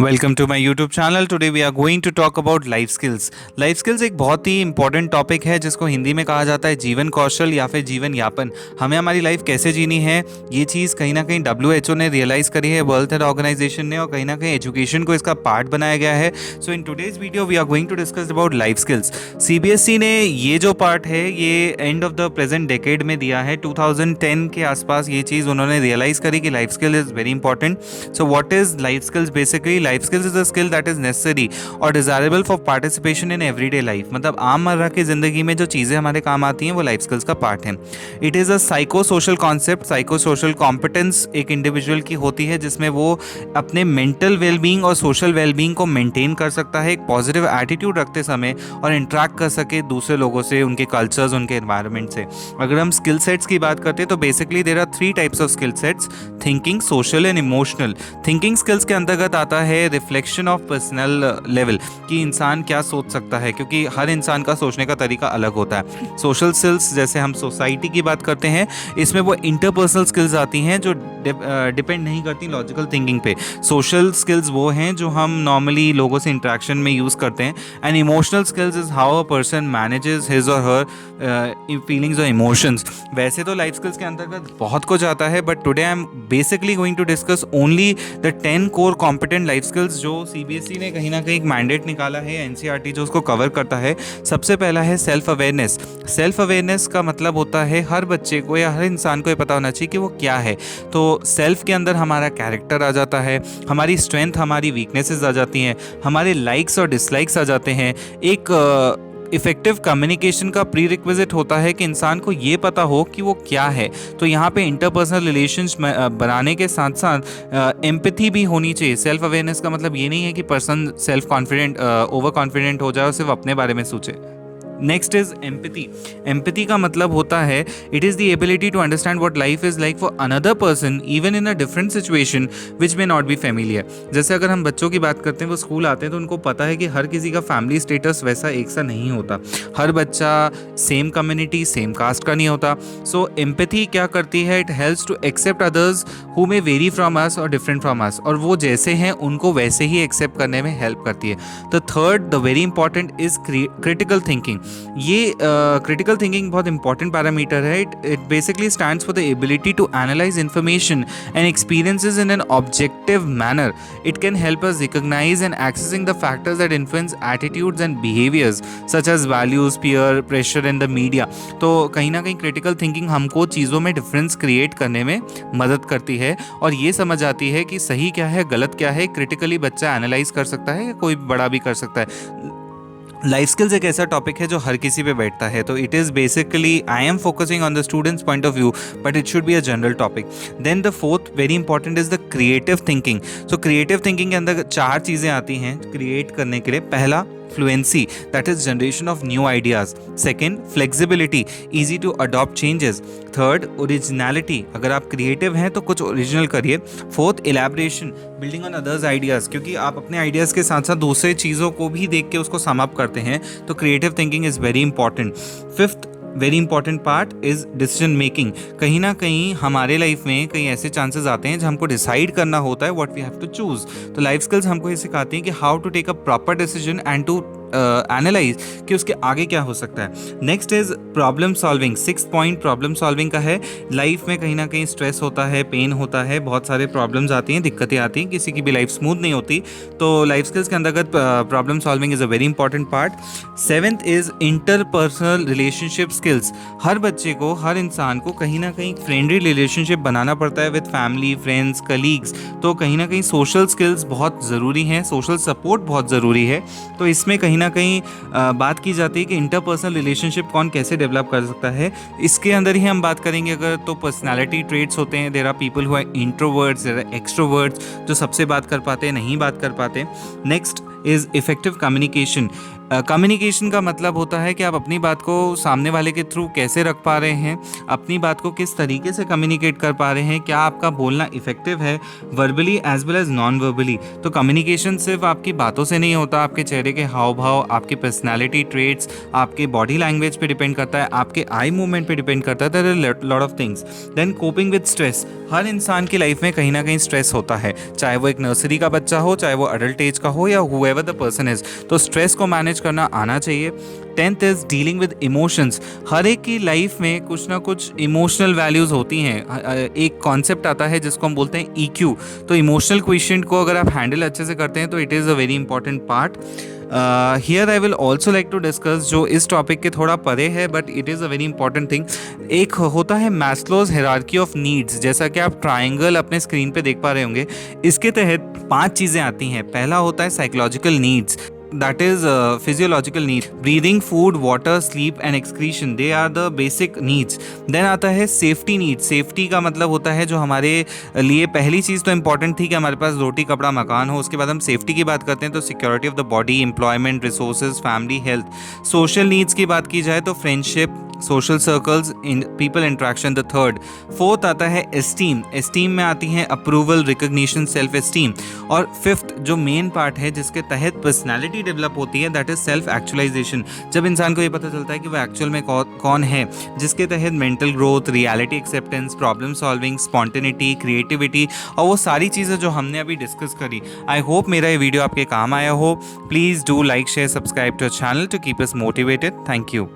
Welcome to my YouTube channel. Today we are going to talk about life skills. Life skills एक बहुत ही important topic है जिसको हिंदी में कहा जाता है जीवन कौशल या फिर जीवन यापन। हमें हमारी लाइफ कैसे जीनी है, ये चीज़ कहीं ना कहीं WHO ने रियलाइज़ करी है, वर्ल्ड हेल्थ ऑर्गेनाइजेशन ने, और कहीं ना कहीं एजुकेशन को इसका पार्ट बनाया गया है। So in today's video we are going to discuss about life skills. CBSE ने ये जो पार्ट है ये end of the present decade में दिया है। 2010 के आसपास ये चीज़ उन्होंने रियलाइज़ करी कि life skill is very important. So what is life skills? Basically life skills is a skill that is necessary or desirable for participation in everyday life. मतलब आममर्रा की जिंदगी में जो चीज़ें हमारे काम आती हैं वो लाइफ स्किल्स का पार्ट है। It is a psycho social concept. Psycho social competence एक इंडिविजुअल की होती है जिसमें वो अपने मेंटल वेलबींग और सोशल वेलबींग को मेंटेन कर सकता है, एक पॉजिटिव एटीट्यूड रखते समय, और इंटरेक्ट कर सके दूसरे लोगों से, उनके कल्चर्स, उनके एनवायरनमेंट से। अगर हम स्किल सेट्स की बात करते हैं तो basically there are 3 types of skill sets: thinking, social and emotional. Thinking skills के अंतर्गत आता है रिफ्लेक्शन ऑफ पर्सनल लेवल, कि इंसान क्या सोच सकता है, क्योंकि हर इंसान का सोचने का तरीका अलग होता है। सोशल स्किल्स, जैसे हम सोसाइटी की बात करते हैं, इसमें वो इंटरपर्सनल स्किल्स आती हैं जो डिपेंड नहीं करती लॉजिकल थिंकिंग पे। सोशल स्किल्स वो हैं जो हम नॉर्मली लोगों से इंटरेक्शन में यूज़ करते हैं। And emotional skills is how a person manages his और हर फीलिंग्स और इमोशंस। वैसे तो लाइफ स्किल्स के अंतर्गत बहुत कुछ आता है, but today I am basically going to discuss only the 10 core competent life skills जो CBSE ने कहीं ना कहीं एक मैंडेट निकाला है, NCERT जो उसको कवर करता है। सबसे पहला है सेल्फ अवेयरनेस। सेल्फ अवेयरनेस का मतलब होता है हर बच्चे को या हर इंसान को ये पता होना चाहिए कि वो क्या है। तो सेल्फ के अंदर हमारा कैरेक्टर आ जाता है, हमारी स्ट्रेंथ, हमारी वीकनेसेस आ जाती हैं, हमारे लाइक्स और डिसलाइक्स आ जाते हैं। एक इफेक्टिव कम्युनिकेशन का प्री रिक्विजिट होता है कि इंसान को ये पता हो कि वो क्या है। तो यहाँ पे इंटरपर्सनल रिलेशंस बनाने के साथ साथ एम्पैथी भी होनी चाहिए। सेल्फ अवेयरनेस का मतलब ये नहीं है कि person self confident, over confident हो जाए और सिर्फ अपने बारे में सोचे। Next is empathy. एम्पैथी का मतलब होता है it is the ability to understand what life is like for another person even in a different situation which may not be familiar. जैसे अगर हम बच्चों की बात करते हैं, वो स्कूल आते हैं तो उनको पता है कि हर किसी का फैमिली स्टेटस वैसा एक सा नहीं होता, हर बच्चा सेम कम्युनिटी, सेम कास्ट का नहीं होता। सो एम्पैथी क्या करती है? It helps to accept others who may vary from us और डिफरेंट फ्रॉम अस, और वो जैसे हैं उनको वैसे ही एक्सेप्ट करने में हेल्प करती है। The third, the very important, is critical thinking. ये क्रिटिकल थिंकिंग बहुत इंपॉर्टेंट पैरामीटर है। It basically stands for the ability to analyse information and experiences in an objective manner. It can help us recognise and accessing the factors that influence attitudes and behaviours such as values, peer pressure in the media. तो कहीं ना कहीं critical thinking हमको चीज़ों में difference create करने में मदद करती है और ये समझ आती है कि सही क्या है, गलत क्या है। क्रिटिकली बच्चा एनालाइज कर सकता है या कोई बड़ा भी कर सकता है। लाइफ स्किल्स एक ऐसा टॉपिक है जो हर किसी पे बैठता है, तो it is basically I am focusing on the students point of view, but it should be a general topic. Then the fourth very important is the creative thinking. So creative thinking के अंदर 4 चीज़ें आती हैं create करने के लिए। पहला, fluency, that is generation of new ideas. Second, flexibility, easy to adopt changes. Third, originality, अगर आप क्रिएटिव हैं तो कुछ ओरिजिनल करिए। Fourth, elaboration, building on others ideas, क्योंकि आप अपने आइडियाज़ के साथ साथ दूसरे चीज़ों को भी देख के उसको सम अप करते हैं, तो creative thinking is very important. Fifth very important part is decision making. कहीं ना कहीं हमारे लाइफ में कई ऐसे चांसेस आते हैं जब हमको डिसाइड करना होता है what we have to choose. तो लाइफ स्किल्स हमको ये सिखाती हैं कि how to take a proper decision and to analyse कि उसके आगे क्या हो सकता है। Next is problem solving. 6th point problem solving का है। लाइफ में कहीं ना कहीं स्ट्रेस होता है, पेन होता है, बहुत सारे प्रॉब्लम्स आती हैं, दिक्कतें आती हैं, किसी की भी लाइफ स्मूथ नहीं होती। तो लाइफ स्किल्स के अंतर्गत problem solving is a very important part. 7th is interpersonal relationship skills. हर बच्चे को, हर इंसान को कहीं ना कहीं फ्रेंडली रिलेशनशिप बनाना पड़ता है विद फैमिली, फ्रेंड्स, कलीग्स। तो कहीं ना कहीं सोशल स्किल्स बहुत ज़रूरी हैं, सोशल सपोर्ट बहुत ज़रूरी है। तो इसमें कहीं ना कहीं बात की जाती है कि इंटरपर्सनल रिलेशनशिप कौन कैसे डेवलप कर सकता है। इसके अंदर ही हम बात करेंगे अगर, तो पर्सनालिटी ट्रेट्स होते हैं। There are people who are introverts, there are extroverts, जो सबसे बात कर पाते हैं, नहीं बात कर पाते। Next is effective communication. Communication का मतलब होता है कि आप अपनी बात को सामने वाले के थ्रू कैसे रख पा रहे हैं, अपनी बात को किस तरीके से कम्युनिकेट कर पा रहे हैं, क्या आपका बोलना इफेक्टिव है verbally as well as non verbally. तो कम्युनिकेशन सिर्फ आपकी बातों से नहीं होता, आपके चेहरे के हाव भाव, आपकी पर्सनैलिटी ट्रेट्स, आपके बॉडी लैंग्वेज पे डिपेंड करता है, आपके आई मूवमेंट पे डिपेंड करता है। There are lot of things. Then coping with stress. हर इंसान की लाइफ में कहीं ना कहीं स्ट्रेस होता है, चाहे वो एक नर्सरी का बच्चा हो, चाहे वो अडल्ट एज का हो, या हुएवर द पर्सन इज। तो स्ट्रेस को मैनेज करना आना चाहिए। 10th is dealing with emotions. हर एक की लाइफ में कुछ ना कुछ इमोशनल वैल्यूज होती हैं। एक कॉन्सेप्ट आता है जिसको हम बोलते हैं EQ। तो इमोशनल क्वेश्चन को अगर आप हैंडल अच्छे से करते हैं तो it is a very important part. Here I will also like to discuss, जो इस टॉपिक के थोड़ा परे है but it is a very important thing. एक होता है मैस्लोज हायरार्की ऑफ नीड्स, जैसा कि आप ट्राइंगल अपने स्क्रीन पे देख पा रहे होंगे। इसके तहत 5 चीज़ें आती हैं। पहला होता है psychological needs, that is physiological need, breathing, food, water, sleep and excretion, they are the basic needs. then आता है safety needs। safety का मतलब होता है जो हमारे लिए पहली चीज़ तो इंपॉर्टेंट थी कि हमारे पास रोटी कपड़ा मकान हो, उसके बाद हम सेफ्टी की बात करते हैं तो security of the body, employment, resources, family, health. Social needs की बात की जाए तो friendship, social circles, in people interaction. The third. Fourth आता है एस्टीम। एस्टीम में आती है अप्रूवल, रिकग्निशन, सेल्फ एस्टीम। और फिफ्थ जो मेन पार्ट है जिसके तहत पर्सनैलिटी डेवलप होती है, दैट इज सेल्फ एक्चुअलाइजेशन। जब इंसान को ये पता चलता है कि वो एक्चुअल में कौन है, जिसके तहत mental growth, reality acceptance, problem solving, spontaneity, creativity और वो सारी चीज़ें जो हमने अभी डिस्कस करी। आई होप मेरा ये वीडियो आपके काम आया हो। Please do like, share, subscribe to our channel to keep us motivated. Thank you.